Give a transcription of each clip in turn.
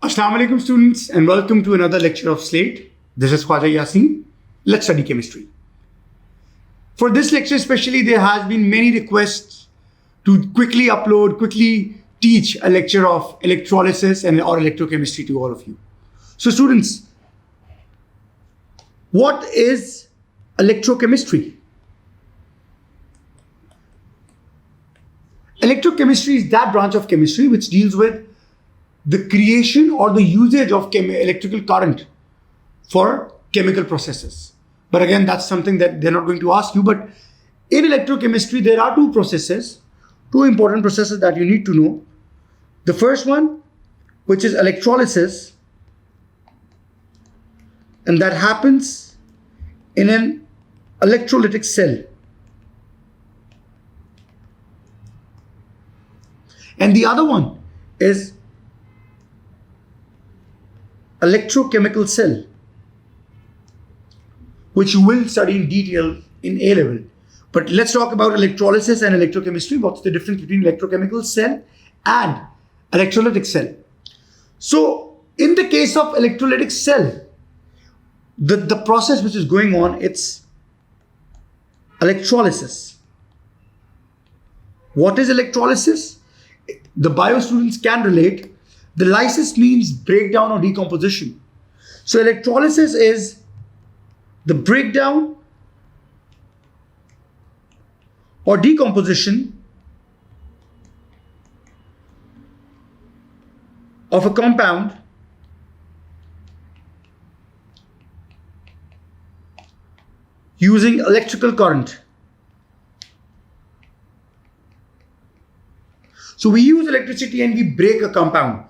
Assalamu alaikum students and welcome to another lecture of Slate. This is Khawaja Yasin. Let's study chemistry. For this lecture especially, there has been many requests to quickly teach a lecture of electrolysis and or electrochemistry to all of you. So students, what is electrochemistry? Electrochemistry is that branch of chemistry which deals with the creation or the usage of electrical current for chemical processes. But again, that's something that they're not going to ask you. But in electrochemistry, there are two important processes that you need to know. The first one, which is electrolysis, and that happens in an electrolytic cell. And the other one is electrochemical cell, which you will study in detail in A level. But let's talk about electrolysis and electrochemistry. What's the difference between electrochemical cell and electrolytic cell? So in the case of electrolytic cell, the process which is going on, it's electrolysis. What is electrolysis? The bio students can relate. The lysis means breakdown or decomposition. So electrolysis is the breakdown or decomposition of a compound using electrical current. So we use electricity and we break a compound.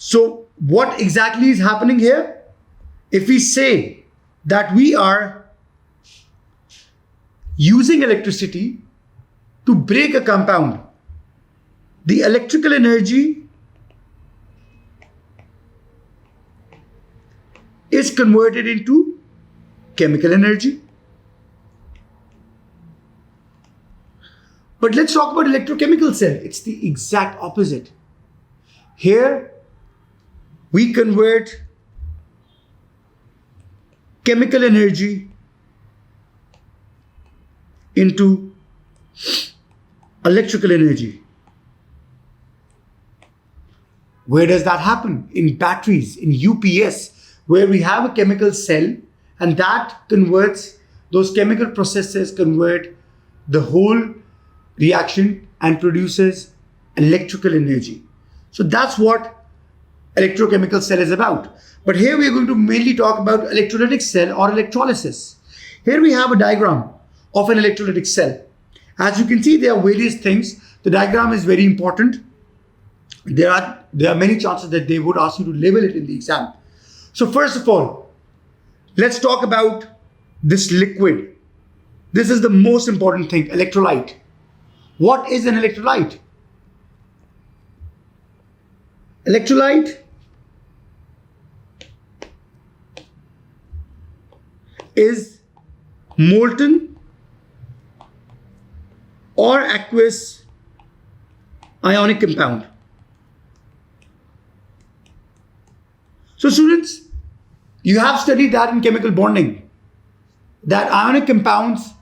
So what exactly is happening here? If we say that we are using electricity to break a compound, the electrical energy is converted into chemical energy. But let's talk about electrochemical cell. It's the exact opposite. Here, we convert chemical energy into electrical energy. Where does that happen? In batteries, in UPS, where we have a chemical cell and that converts, those chemical processes convert the whole reaction and produces electrical energy. So that's what electrochemical cell is about. But here we are going to mainly talk about electrolytic cell or electrolysis. Here we have a diagram of an electrolytic cell. As you can see, there are various things. The diagram is very important. There are many chances that they would ask you to label it in the exam. So first of all, let's talk about this liquid. This is the most important thing, electrolyte. What is an electrolyte? Electrolyte is molten or aqueous ionic compound. So students, you have studied that in chemical bonding, that ionic compounds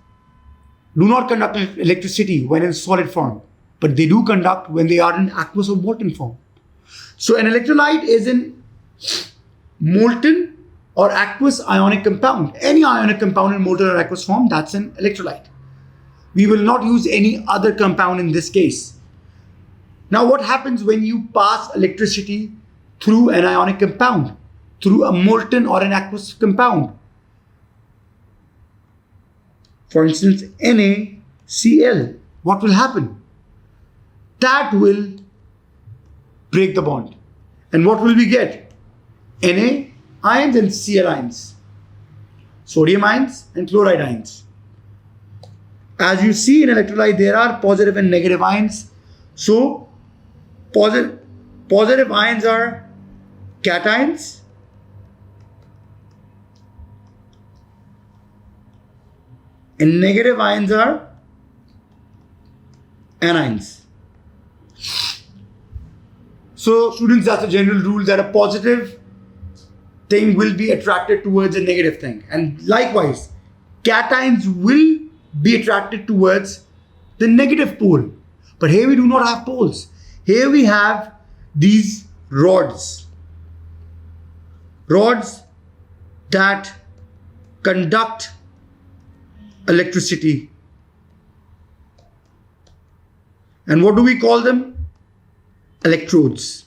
do not conduct electricity when in solid form, but they do conduct when they are in aqueous or molten form. So an electrolyte is in molten or aqueous ionic compound. Any ionic compound in molten or aqueous form, that's an electrolyte. We will not use any other compound in this case. Now what happens when you pass electricity through an ionic compound, through a molten or an aqueous compound? For instance, NaCl, what will happen? That will break the bond. And what will we get? Na ions and Cl ions. Sodium ions and chloride ions. As you see in electrolyte, there are positive and negative ions. So positive ions are cations and negative ions are anions. So students, that's a general rule that a positive thing will be attracted towards a negative thing. And likewise, cations will be attracted towards the negative pole. But here we do not have poles. Here we have these rods. Rods that conduct electricity. And what do we call them? Electrodes.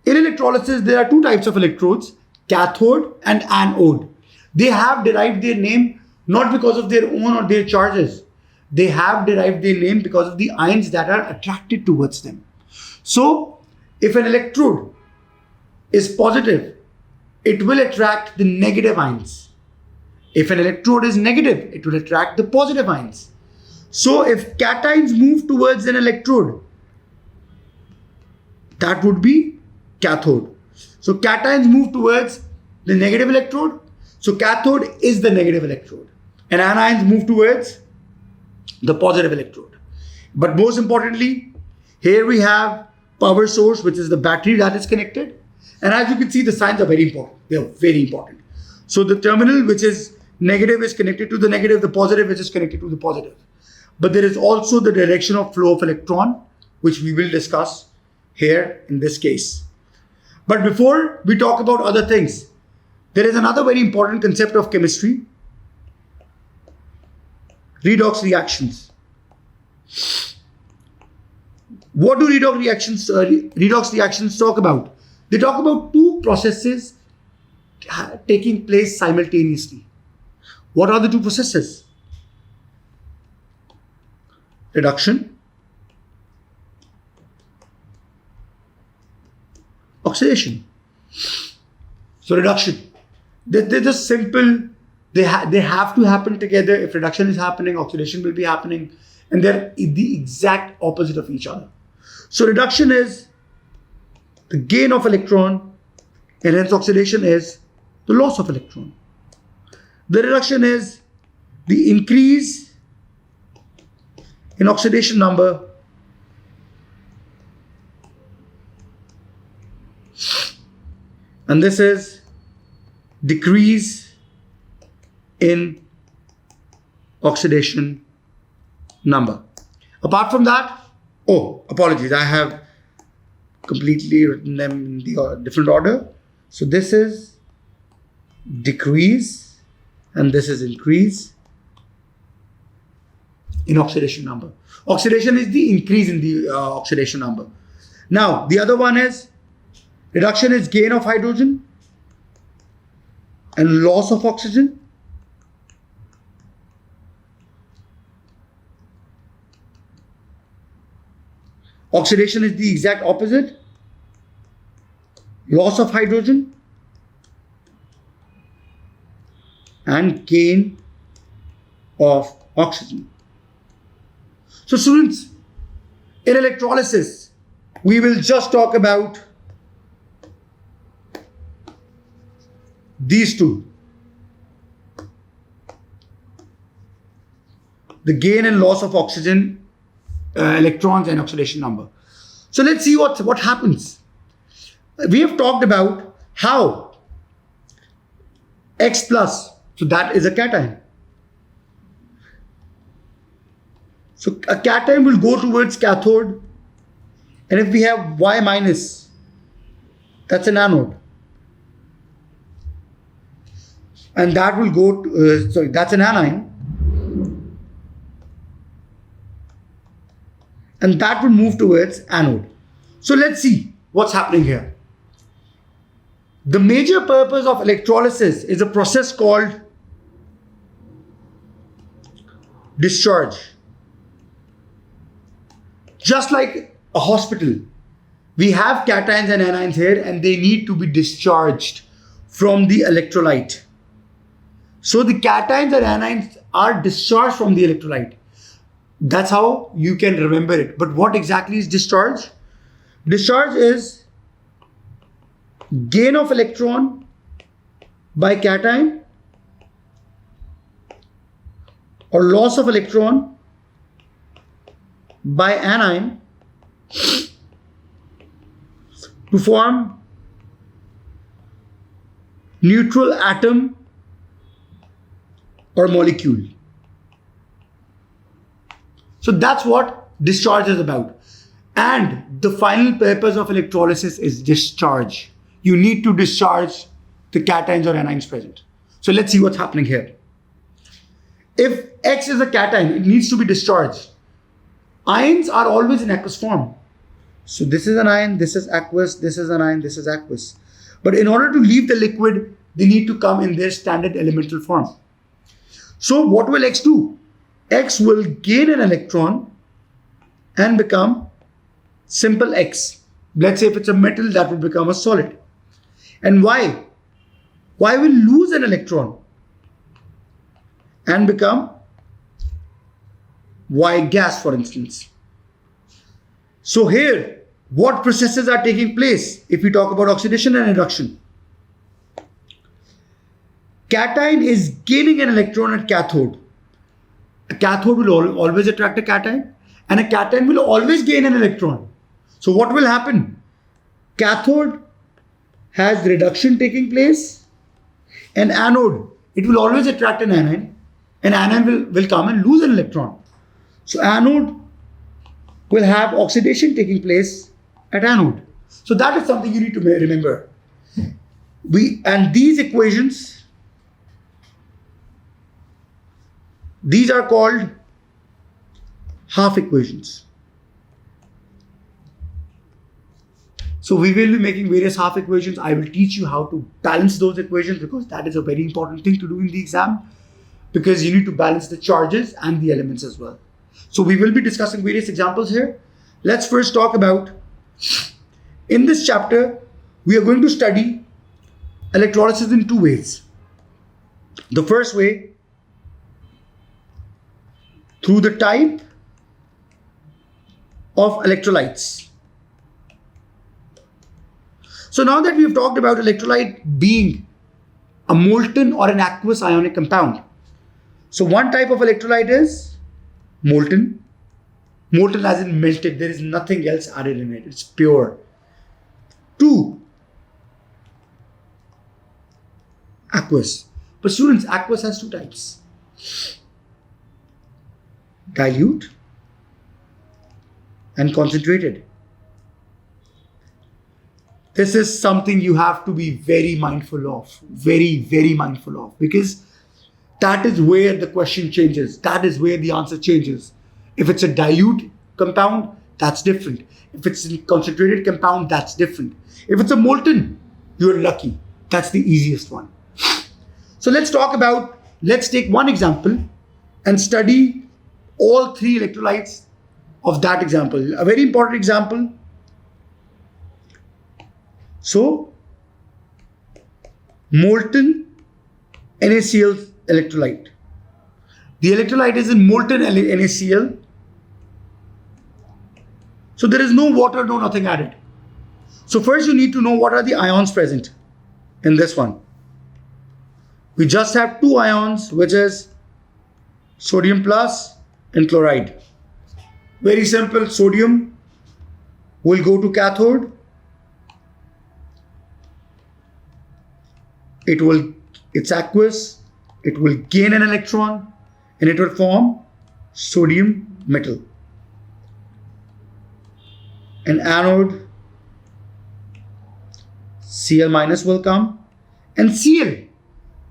In electrolysis, there are two types of electrodes, cathode and anode. They have derived their name not because of their own or their charges. They have derived their name because of the ions that are attracted towards them. So, if an electrode is positive, it will attract the negative ions. If an electrode is negative, it will attract the positive ions. So, if cations move towards an electrode, that would be cathode. So, cations move towards the negative electrode. So, cathode is the negative electrode. And anions move towards the positive electrode. But most importantly, here we have power source, which is the battery that is connected. And as you can see, the signs are very important. They are very important. So the terminal, which is negative, is connected to the negative, the positive, which is connected to the positive. But there is also the direction of flow of electron, which we will discuss here in this case. But before we talk about other things, there is another very important concept of chemistry: redox reactions. What do redox reactions talk about? They talk about two processes taking place simultaneously. What are the two processes? Reduction, oxidation. So reduction, they're just simple. They have to happen together. If reduction is happening, oxidation will be happening, and they're the exact opposite of each other. So reduction is the gain of electron, and hence oxidation is the loss of electron. The reduction is the increase in oxidation number, and this is decrease in oxidation number. Apart from that, apologies, I have completely written them in the different order. So this is decrease and this is increase in oxidation number. Oxidation is the increase in the oxidation number. Now the other one is reduction is gain of hydrogen and loss of oxygen. Oxidation is the exact opposite. Loss of hydrogen and gain of oxygen. So students, in electrolysis, we will just talk about these two. The gain and loss of oxygen, electrons and oxidation number. So let's see what happens. We have talked about how X plus, so that is a cation. So a cation will go towards cathode, and if we have Y minus, that's an anode. And that will go to, that's an anion. And that will move towards anode. So let's see what's happening here. The major purpose of electrolysis is a process called discharge. Just like a hospital, we have cations and anions here, and they need to be discharged from the electrolyte. So the cations and anions are discharged from the electrolyte. That's how you can remember it. But what exactly is discharge? Discharge is gain of electron by cation or loss of electron by anion to form neutral atom or molecule. So that's what discharge is about. And the final purpose of electrolysis is discharge. You need to discharge the cations or anions present. So let's see what's happening here. If X is a cation, it needs to be discharged. Ions are always in aqueous form. So this is an ion, this is aqueous, this is an ion, this is aqueous. But in order to leave the liquid, they need to come in their standard elemental form. So what will X do? X will gain an electron and become simple X. Let's say if it's a metal, that will become a solid. And Y? Y will lose an electron and become Y gas, for instance. So here, what processes are taking place if we talk about oxidation and reduction? Cation is gaining an electron at cathode. A cathode will always attract a cation, and a cation will always gain an electron. So what will happen? Cathode has reduction taking place, and anode, it will always attract an anion, and anion will come and lose an electron. So anode will have oxidation taking place at anode. So that is something you need to remember. And these equations, these are called half equations. So we will be making various half equations. I will teach you how to balance those equations, because that is a very important thing to do in the exam, because you need to balance the charges and the elements as well. So we will be discussing various examples here. Let's first talk about, in this chapter, we are going to study electrolysis in two ways. The first way, through the type of electrolytes. So now that we've talked about electrolyte being a molten or an aqueous ionic compound. So one type of electrolyte is molten. Molten as in melted. There is nothing else added in it. It's pure. Two, aqueous. But students, aqueous has two types. Dilute and concentrated. This is something you have to be very mindful of. Very, very mindful of. Because that is where the question changes. That is where the answer changes. If it's a dilute compound, that's different. If it's a concentrated compound, that's different. If it's a molten, you're lucky. That's the easiest one. So let's take one example and study all three electrolytes of that example. A very important example. So, molten NaCl electrolyte. The electrolyte is in molten NaCl. So there is no water, no nothing added. So first you need to know what are the ions present in this one. We just have two ions, which is sodium plus and chloride. Very simple. Sodium will go to cathode. It's aqueous. It will gain an electron and it will form sodium metal. An anode, Cl minus will come, and Cl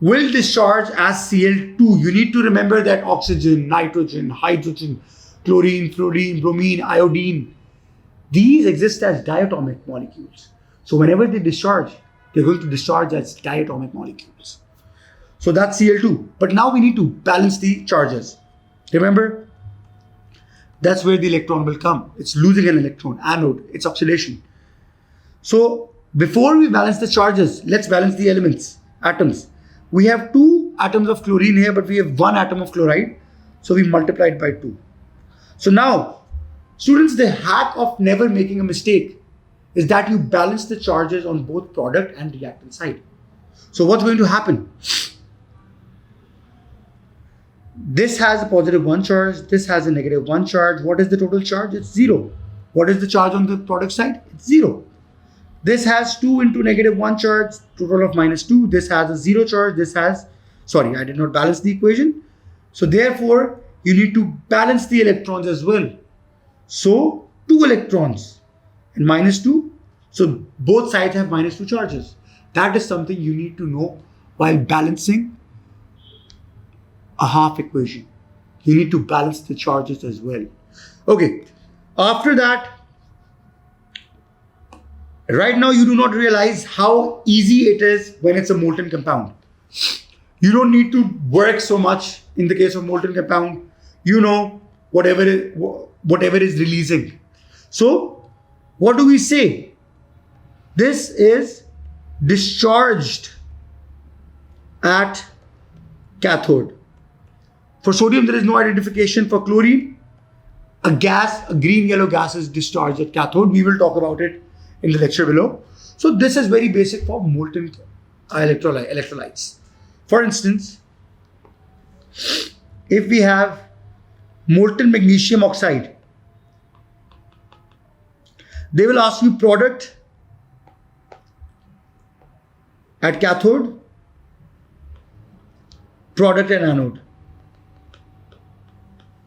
will discharge as Cl2. You need to remember that oxygen, nitrogen, hydrogen, chlorine, fluorine, bromine, iodine, these exist as diatomic molecules. So whenever they discharge, they're going to discharge as diatomic molecules. So that's Cl2. But now we need to balance the charges. Remember, that's where the electron will come. It's losing an electron, anode, it's oxidation. So before we balance the charges, let's balance the elements, atoms. We have two atoms of chlorine here, but we have one atom of chloride. So we multiplied by 2. So now, students, the hack of never making a mistake is that you balance the charges on both product and reactant side. So what's going to happen? This has a positive 1 charge, this has a negative 1 charge. What is the total charge? It's 0. What is the charge on the product side? It's 0. This has 2 into -1 charge, total of -2. This has a 0 charge. This has, sorry, I did not balance the equation. So therefore, you need to balance the electrons as well. So 2 electrons and -2. So both sides have -2 charges. That is something you need to know while balancing a half equation. You need to balance the charges as well. Okay, after that, right now you do not realize how easy it is when it's a molten compound. You don't need to work so much in the case of molten compound. You know whatever is releasing. So what do we say? This is discharged at cathode. For sodium, there is no identification. For chlorine, a green-yellow gas is discharged at cathode. We will talk about it in the lecture below. So this is very basic for molten electrolytes. For instance, if we have molten magnesium oxide, they will ask you product at cathode, product at anode.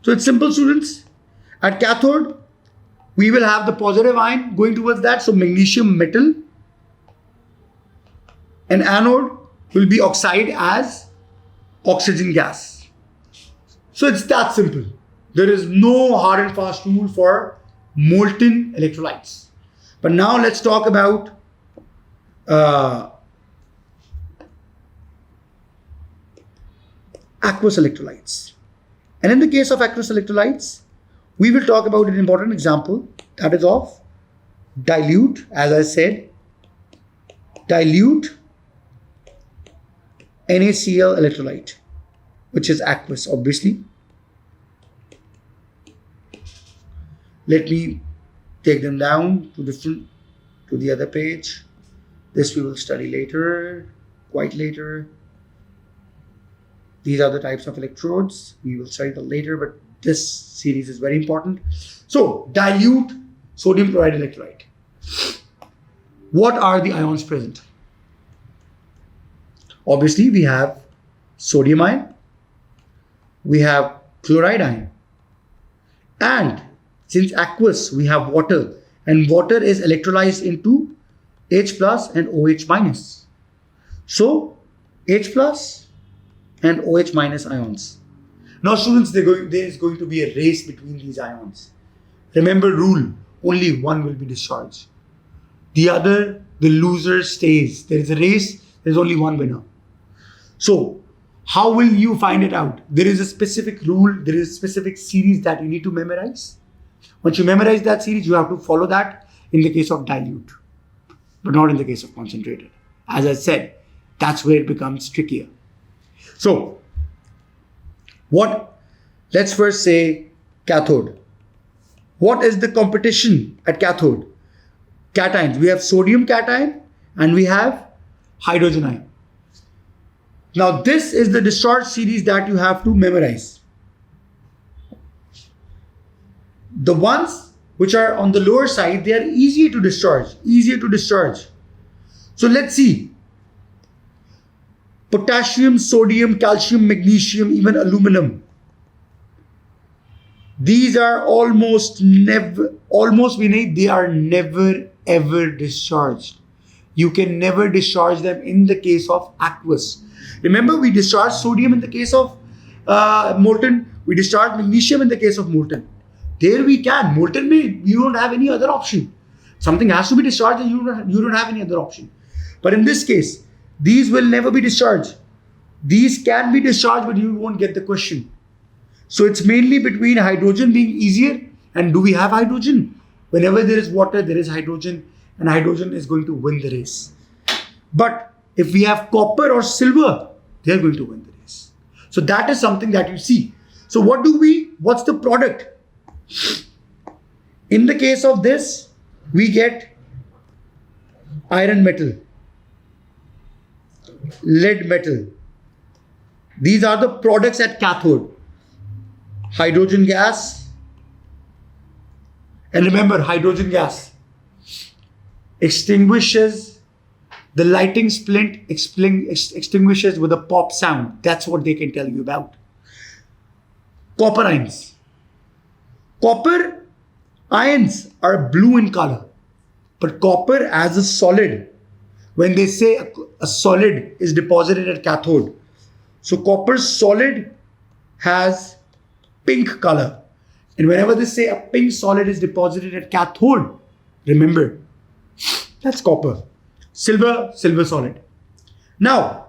So it's simple, students. At cathode, we will have the positive ion going towards that, so magnesium metal, and anode will be oxide as oxygen gas. So it's that simple. There is no hard and fast rule for molten electrolytes. But now let's talk about aqueous electrolytes. And in the case of aqueous electrolytes, we will talk about an important example, that is of dilute, as I said, dilute NaCl electrolyte, which is aqueous, obviously. Let me take them down to the other page. This we will study later, quite later. These are the types of electrodes. We will study them later, but this series is very important. So, dilute sodium chloride electrolyte. What are the ions present? Obviously, we have sodium ion, we have chloride ion, and since aqueous, we have water, and water is electrolyzed into H plus and OH minus. So, H plus and OH minus ions. Now students, there is going to be a race between these ions. Remember rule, only one will be discharged. The other, the loser stays. There is a race, there is only one winner. So, how will you find it out? There is a specific rule, there is a specific series that you need to memorize. Once you memorize that series, you have to follow that in the case of dilute, but not in the case of concentrated. As I said, that's where it becomes trickier. So, let's first say cathode. What is the competition at cathode? Cations. We have sodium cation and we have hydrogen ion. Now, this is the discharge series that you have to memorize. The ones which are on the lower side, they are easier to discharge. So let's see. Potassium, sodium, calcium, magnesium, even aluminum. These are they are never ever discharged. You can never discharge them in the case of aqueous. Remember, we discharge sodium in the case of molten. We discharge magnesium in the case of molten. There we can. Molten, you don't have any other option. Something has to be discharged and you don't have any other option. But in this case, these will never be discharged. These can be discharged, but you won't get the question. So it's mainly between hydrogen being easier and do we have hydrogen? Whenever there is water, there is hydrogen, and hydrogen is going to win the race. But if we have copper or silver, they are going to win the race. So that is something that you see. So what's the product? In the case of this, we get iron metal, lead metal. These are the products at cathode. Hydrogen gas. And remember, hydrogen gas. extinguishes, the lighting splint extinguishes with a pop sound. That's what they can tell you about. Copper ions. Copper ions are blue in color, but copper as a solid, when they say a solid is deposited at cathode, so copper solid has pink color. And whenever they say a pink solid is deposited at cathode, remember, that's copper. Silver solid. Now,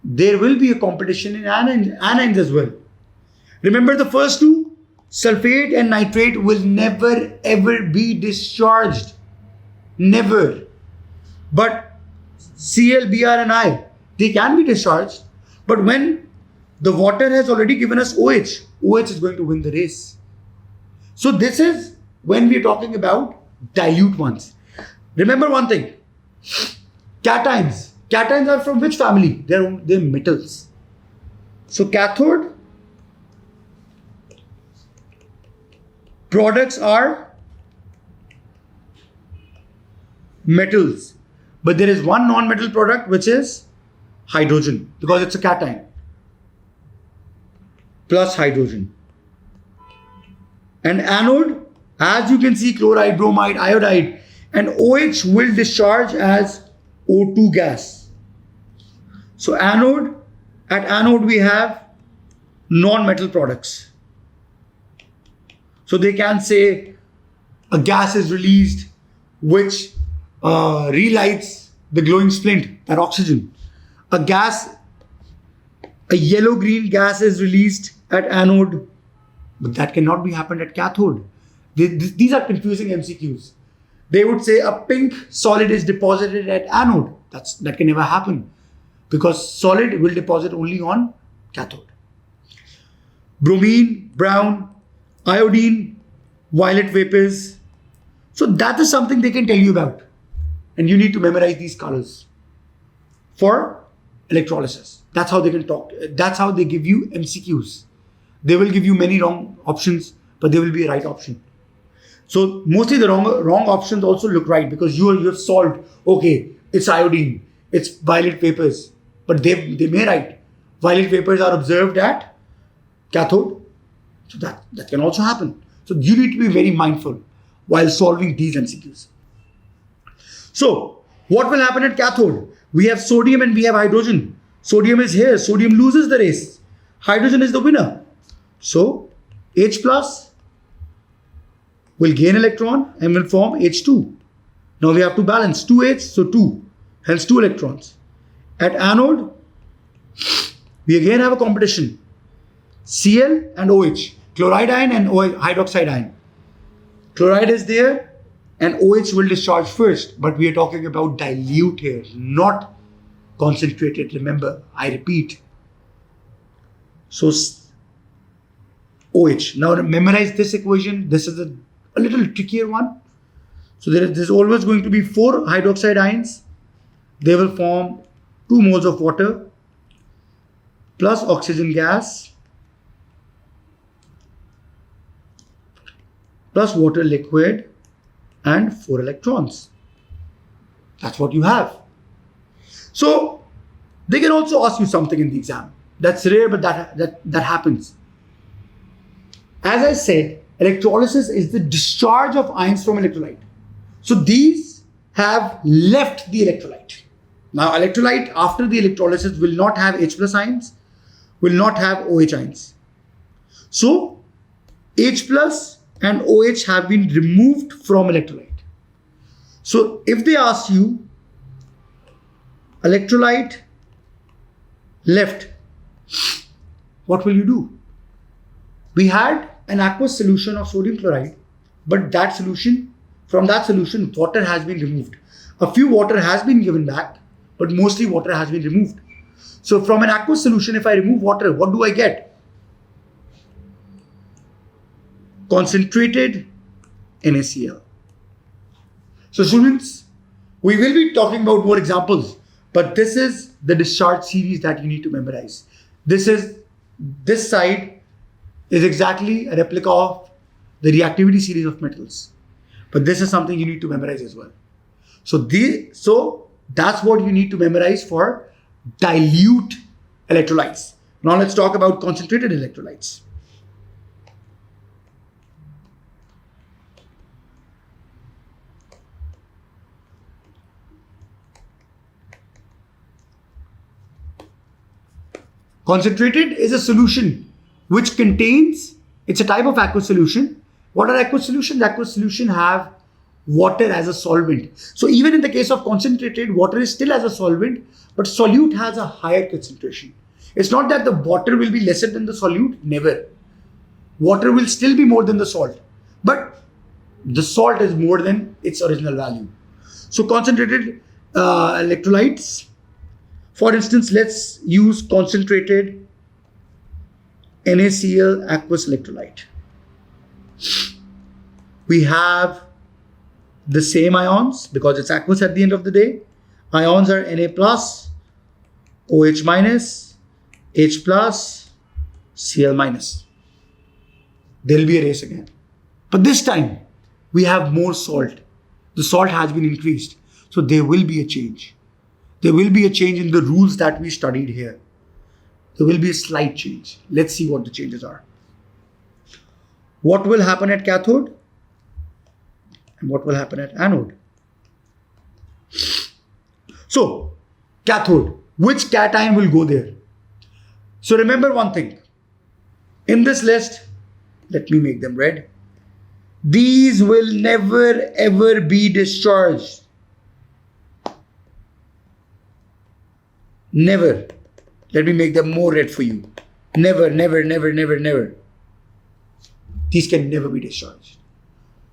there will be a competition in anions as well. Remember the first two, sulfate and nitrate will never ever be discharged. Never. But Cl, Br and I, they can be discharged. But when the water has already given us OH, OH is going to win the race. So this is when we are talking about dilute ones. Remember one thing, cations. Cations are from which family? They're metals. So cathode products are metals. But there is one non-metal product which is hydrogen, because it's a cation plus hydrogen. And anode, as you can see, chloride, bromide, iodide, and OH will discharge as O2 gas. So anode, at anode we have non-metal products. So they can say a gas is released which relights the glowing splint, that oxygen. A yellow-green gas is released at anode, but that cannot be happened at cathode. These are confusing MCQs. They would say a pink solid is deposited at anode. That can never happen, because solid will deposit only on cathode. Bromine, brown, iodine, violet vapors. So that is something they can tell you about. And you need to memorize these colors for electrolysis. That's how they can talk. That's how they give you MCQs. They will give you many wrong options, but there will be a right option. So mostly the wrong options also look right, because you have solved, okay, it's iodine, it's violet vapors, but they may write violet vapors are observed at cathode. So that can also happen. So you need to be very mindful while solving these MCQs. So what will happen at cathode? We have sodium and we have hydrogen. Sodium is here. Sodium loses the race. Hydrogen is the winner. So H plus will gain electron and will form H2. Now we have to balance 2H, so 2, hence 2 electrons. At anode, we again have a competition. Cl and OH, chloride ion and hydroxide ion. Chloride is there and OH will discharge first, but we are talking about dilute here, not concentrated. Remember, I repeat. So OH. Now memorize this equation. This is a little trickier one. So there's always going to be 4 hydroxide ions. They will form 2 moles of water plus oxygen gas plus water liquid and 4 electrons. That's what you have. So they can also ask you something in the exam. That's rare, but that happens. As I said, electrolysis is the discharge of ions from electrolyte. So these have left the electrolyte. Now electrolyte after the electrolysis will not have H plus ions, will not have OH ions. So H plus and OH have been removed from electrolyte. So if they ask you electrolyte left, what will you do? We had an aqueous solution of sodium chloride, but from that solution, water has been removed. A few water has been given back, but mostly water has been removed. So from an aqueous solution, if I remove water, what do I get? Concentrated NaCl. So students, we will be talking about more examples, but this is the discharge series that you need to memorize. This side is exactly a replica of the reactivity series of metals. But this is something you need to memorize as well. So that's what you need to memorize for dilute electrolytes. Now let's talk about concentrated electrolytes. Concentrated is a solution which contains, it's a type of aqueous solution. What are aqueous solutions? Aqueous solutions have water as a solvent. So even in the case of concentrated, water is still as a solvent, but solute has a higher concentration. It's not that the water will be lesser than the solute, never. Water will still be more than the salt, but the salt is more than its original value. So concentrated electrolytes, for instance, let's use concentrated NaCl aqueous electrolyte. We have the same ions because it's aqueous at the end of the day. Ions are Na plus, OH minus, H plus, Cl minus. There'll be a race again. But this time we have more salt. The salt has been increased. So there will be a change. There will be a change in the rules that we studied here. There will be a slight change. Let's see what the changes are. What will happen at cathode? And what will happen at anode? So, cathode. Which cation will go there? So remember one thing. In this list, let me make them red. These will never ever be discharged. Never. Let me make them more red for you. Never, never, never, never, never. These can never be discharged.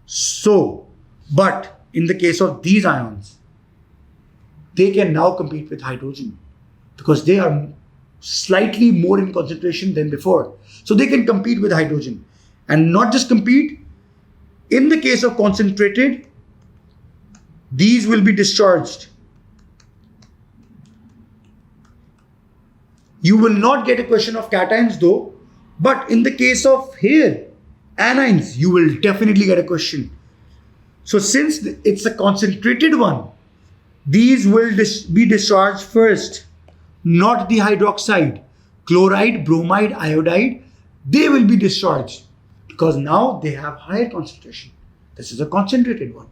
So, but in the case of these ions, they can now compete with hydrogen because they are slightly more in concentration than before. So they can compete with hydrogen and not just compete. In the case of concentrated, these will be discharged. You will not get a question of cations though, but in the case of here, anions, you will definitely get a question. So since it's a concentrated one, these will be discharged first, not the hydroxide. Chloride, bromide, iodide, they will be discharged because now they have higher concentration. This is a concentrated one.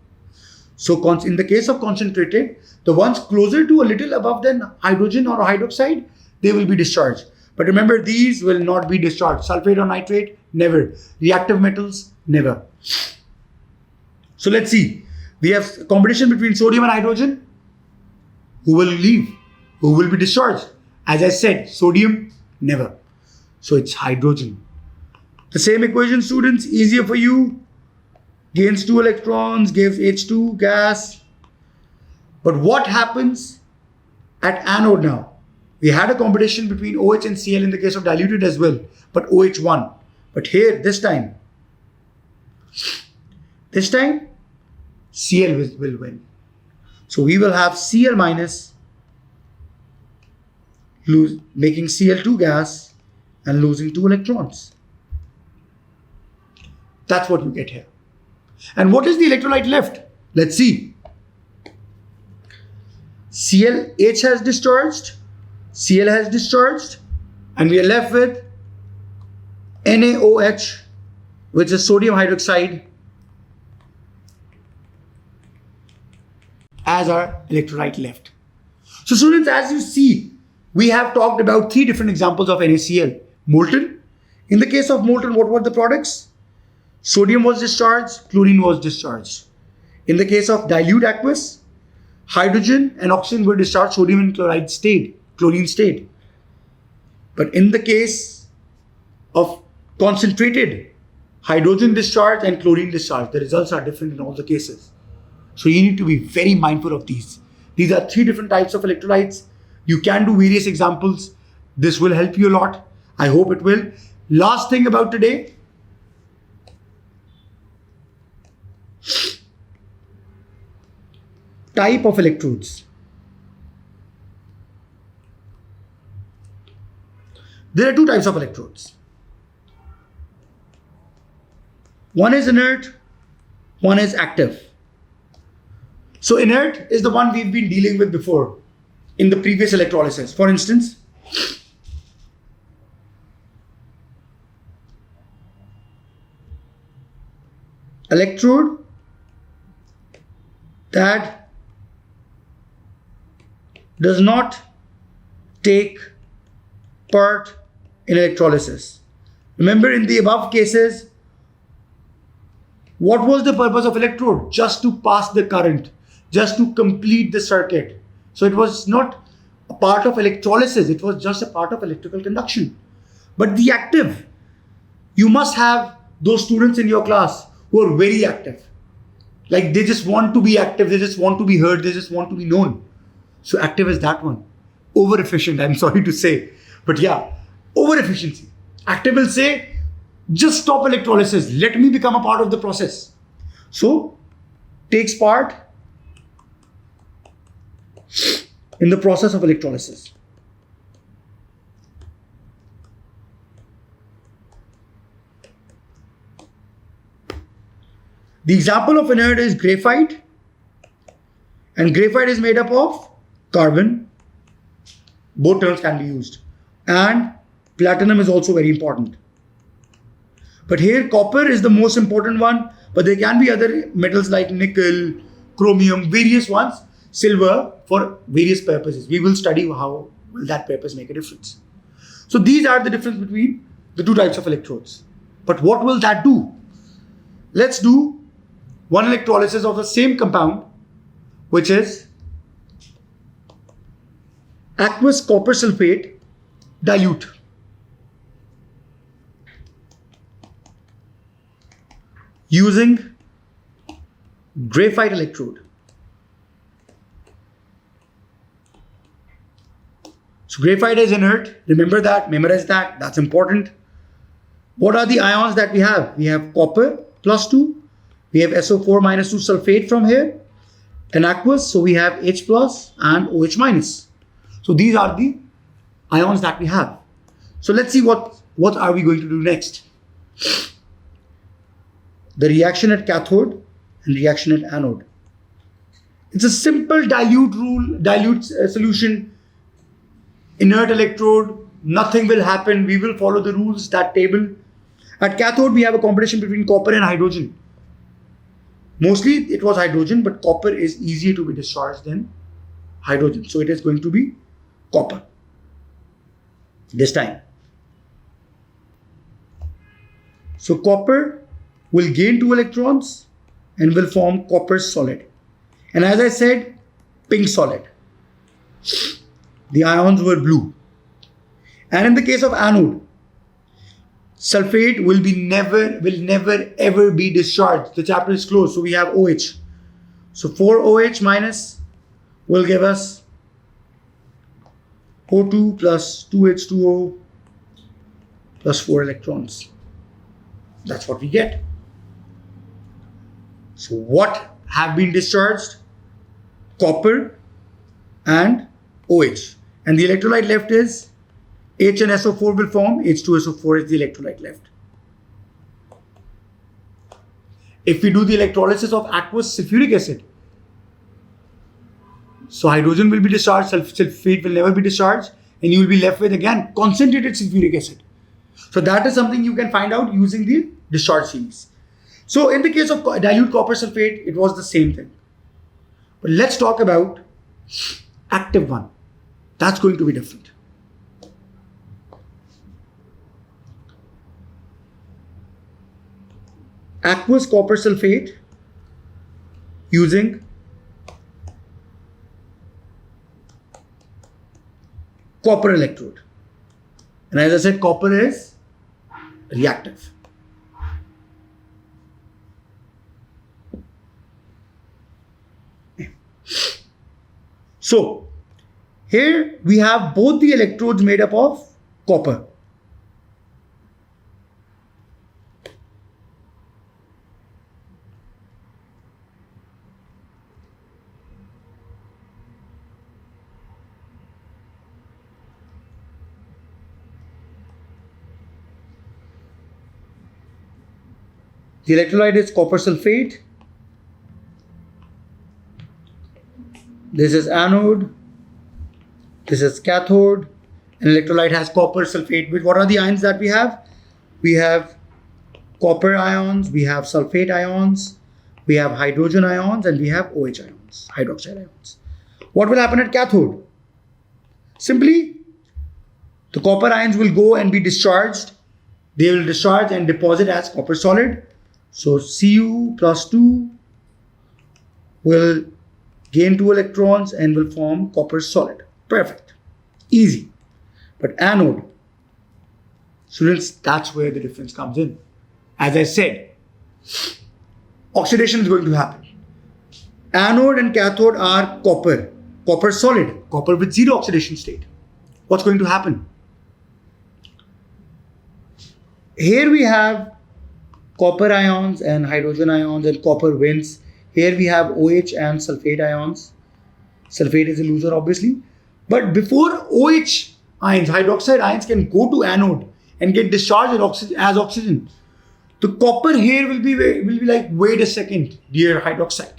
So in the case of concentrated, the ones closer to a little above than hydrogen or hydroxide, they will be discharged. But remember, these will not be discharged. Sulfate or nitrate, never. Reactive metals, never. So let's see. We have competition between sodium and hydrogen. Who will leave? Who will be discharged? As I said, sodium, never. So it's hydrogen. The same equation, students, easier for you. Gains 2 electrons, gives H2 gas. But what happens at anode now? We had a competition between OH and Cl in the case of diluted as well, but OH won. But here, this time, Cl will win. So we will have Cl minus, making Cl2 gas and losing 2 electrons. That's what you get here. And what is the electrolyte left? Let's see. ClH has discharged, Cl has discharged, and we are left with NaOH, which is sodium hydroxide, as our electrolyte left. So students, as you see, we have talked about 3 different examples of NaCl. Molten. In the case of molten, what were the products? Sodium was discharged, chlorine was discharged. In the case of dilute aqueous, hydrogen and oxygen were discharged, sodium and chloride stayed, chlorine stayed. But in the case of concentrated, hydrogen discharge and chlorine discharge, the results are different in all the cases. So you need to be very mindful of these. These are 3 different types of electrolytes. You can do various examples. This will help you a lot. I hope it will. Last thing about today. Type of electrodes. There are 2 types of electrodes. One is inert, one is active. So inert is the one we've been dealing with before in the previous electrolysis. For instance, electrode that does not take part in electrolysis. Remember, in the above cases, what was the purpose of electrode? Just to pass the current, just to complete the circuit. So it was not a part of electrolysis, it was just a part of electrical conduction. But the active, you must have those students in your class who are very active. Like they just want to be active, they just want to be heard, they just want to be known. So active is that one. Over efficient, I'm sorry to say. But yeah, over efficiency. Active will say, just stop electrolysis, let me become a part of the process. So, takes part in the process of electrolysis. The example of inert is graphite, and graphite is made up of carbon. Both terms can be used. And platinum is also very important. But here copper is the most important one, but there can be other metals like nickel, chromium, various ones, silver for various purposes. We will study how will that purpose make a difference. So these are the difference between the two types of electrodes. But what will that do? Let's do one electrolysis of the same compound, which is aqueous copper sulfate dilute. Using graphite electrode. So graphite is inert. Remember that, memorize that, that's important. What are the ions that we have? We have copper plus 2. We have SO4 minus 2 sulfate from here. And aqueous, so we have H plus and OH minus. So these are the ions that we have. So let's see what are we going to do next. The reaction at cathode and reaction at anode. It's a simple dilute solution, inert electrode, nothing will happen. We will follow the rules, that table. At cathode, we have a competition between copper and hydrogen. Mostly it was hydrogen, but copper is easier to be discharged than hydrogen. So it is going to be copper this time. So copper will gain 2 electrons and will form copper solid. And as I said, pink solid. The ions were blue. And in the case of anode, sulfate will never ever be discharged. The chapter is closed. So we have OH. So 4 OH minus will give us O2 plus 2H2O plus 4 electrons. That's what we get. So what have been discharged? Copper and OH. And the electrolyte left is H and SO4 will form. H2SO4 is the electrolyte left. If we do the electrolysis of aqueous sulfuric acid, so hydrogen will be discharged, sulfate will never be discharged, and you will be left with again concentrated sulfuric acid. So that is something you can find out using the discharge series. So in the case of dilute copper sulfate, it was the same thing. But let's talk about active one. That's going to be different. Aqueous copper sulfate using copper electrode. And as I said, copper is reactive. So here we have both the electrodes made up of copper. The electrolyte is copper sulfate This is anode. This is cathode. An electrolyte has copper sulfate. But what are the ions that we have? We have copper ions, we have sulfate ions, we have hydrogen ions, and we have OH ions, hydroxide ions. What will happen at cathode? Simply, the copper ions will go and be discharged. They will discharge and deposit as copper solid. So Cu plus 2 will gain 2 electrons and will form copper solid. Perfect. Easy. But anode, students, that's where the difference comes in. As I said, oxidation is going to happen. Anode and cathode are copper solid, copper with zero oxidation state. What's going to happen? Here we have copper ions and hydrogen ions and copper wins. Here we have OH and sulfate ions. Sulfate is a loser, obviously. But before OH ions, hydroxide ions can go to anode and get discharged as oxygen, the copper here will be like, wait a second, dear hydroxide.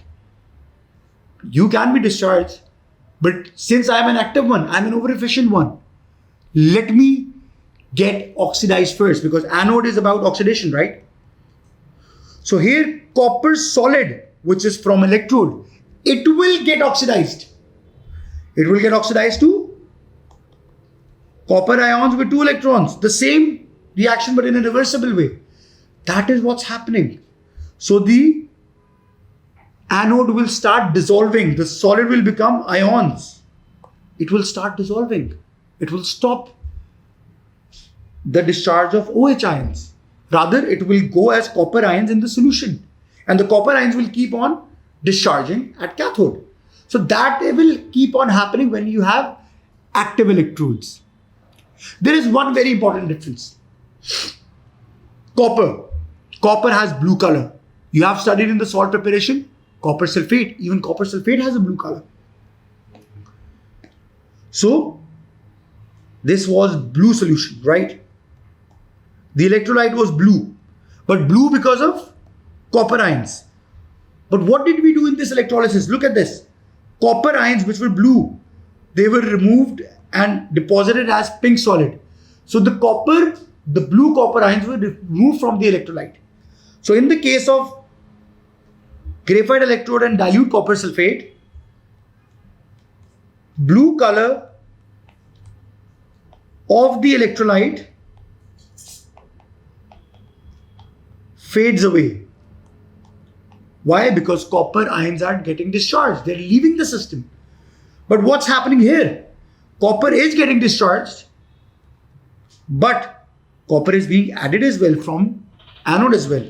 You can be discharged, but since I'm an active one, I'm an over-efficient one, let me get oxidized first, because anode is about oxidation, right? So here, copper solid, which is from electrode, it will get oxidized. It will get oxidized to copper ions with 2 electrons. The same reaction, but in a reversible way. That is what's happening. So the anode will start dissolving. The solid will become ions. It will start dissolving. It will stop the discharge of OH ions. Rather, it will go as copper ions in the solution. And the copper ions will keep on discharging at cathode. So that will keep on happening when you have active electrodes. There is one very important difference. Copper has blue color. You have studied in the salt preparation, copper sulfate. Even copper sulfate has a blue color. So this was blue solution, right? The electrolyte was blue, but blue because of copper ions. But what did we do in this electrolysis? Look at this. Copper ions, which were blue, they were removed and deposited as pink solid. So the blue copper ions were removed from the electrolyte. So in the case of graphite electrode and dilute copper sulfate, blue color of the electrolyte fades away. Why? Because copper ions are getting discharged. They're leaving the system. But what's happening here? Copper is getting discharged, but copper is being added as well from anode as well.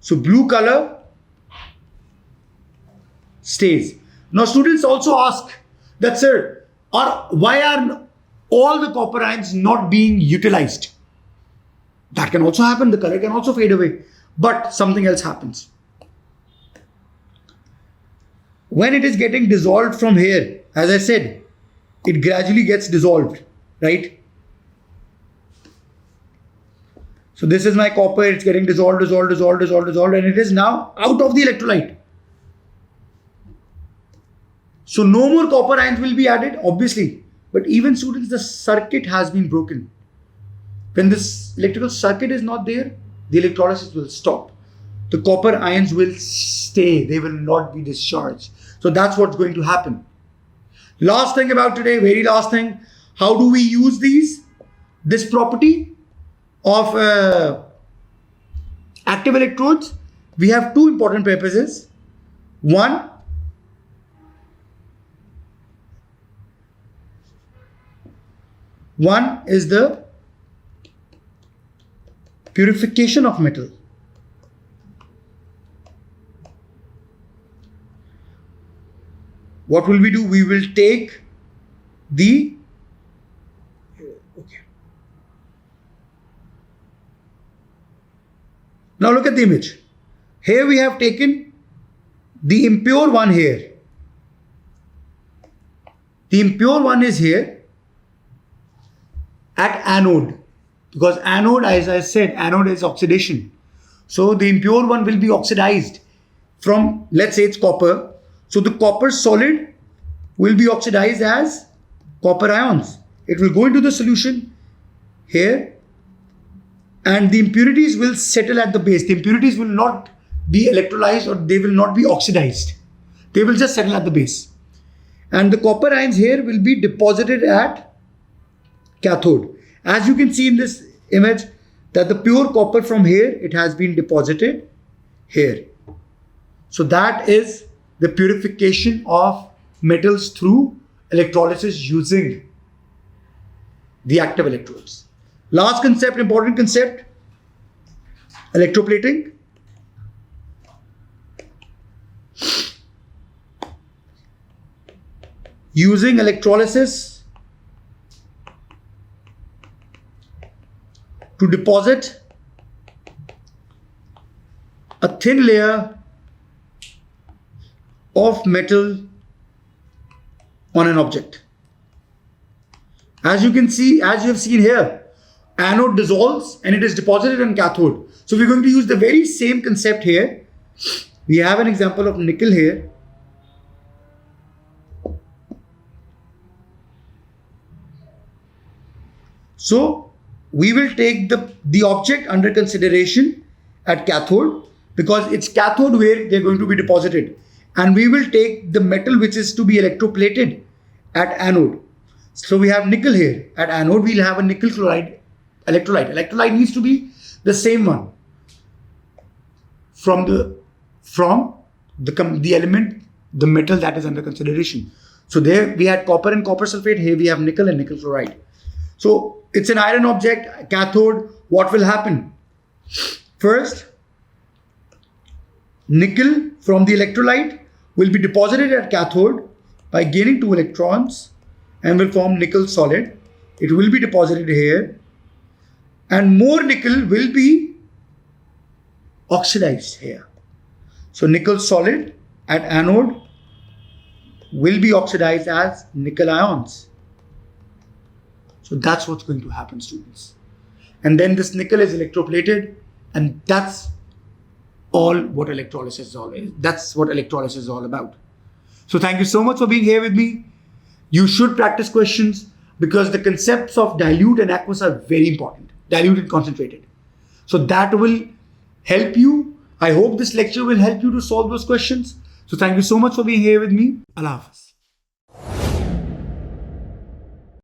So blue color stays. Now students also ask that, sir, why are all the copper ions not being utilized? That can also happen. The color can also fade away. But something else happens. When it is getting dissolved from here, as I said, it gradually gets dissolved, right? So this is my copper, it's getting dissolved, and it is now out of the electrolyte. So no more copper ions will be added, obviously. But even students, the circuit has been broken. When this electrical circuit is not there, the electrolysis will stop. The copper ions will stay, they will not be discharged. So that's what's going to happen. Last thing about today, very last thing. How do we use this property of active electrodes? We have two important purposes. One is the purification of metal. What will we do? We will take the Now look at the image. Here we have taken the impure one here. The impure one is here at anode, because anode, as I said, anode is oxidation. So the impure one will be oxidized from, let's say it's copper. So the copper solid will be oxidized as copper ions. It will go into the solution here, and the impurities will settle at the base. The impurities will not be electrolyzed, or they will not be oxidized. They will just settle at the base. And the copper ions here will be deposited at cathode. As you can see in this image, that the pure copper from here, it has been deposited here. So that is the purification of metals through electrolysis using the active electrodes. Last concept, important concept, electroplating. Using electrolysis to deposit a thin layer of metal on an object. As you can see, as you have seen here, anode dissolves and it is deposited on cathode. So we're going to use the very same concept here. We have an example of nickel here. So we will take the object under consideration at cathode, because it's cathode where they're going to be deposited. And we will take the metal which is to be electroplated at anode. So we have nickel here. At anode, we'll have a nickel chloride electrolyte. Electrolyte needs to be the same one from the element, the metal that is under consideration. So there we had copper and copper sulfate. Here we have nickel and nickel chloride. So it's an iron object, cathode. What will happen? First, nickel from the electrolyte will be deposited at cathode by gaining 2 electrons and will form nickel solid. It will be deposited here, and more nickel will be oxidized here. So nickel solid at anode will be oxidized as nickel ions. So that's what's going to happen, students. And then this nickel is electroplated, and that's all what electrolysis is all. That's what electrolysis is all about. So thank you so much for being here with me. You should practice questions, because the concepts of dilute and aqueous are very important. Dilute and concentrated. So that will help you. I hope this lecture will help you to solve those questions. So thank you so much for being here with me. Allah Hafiz.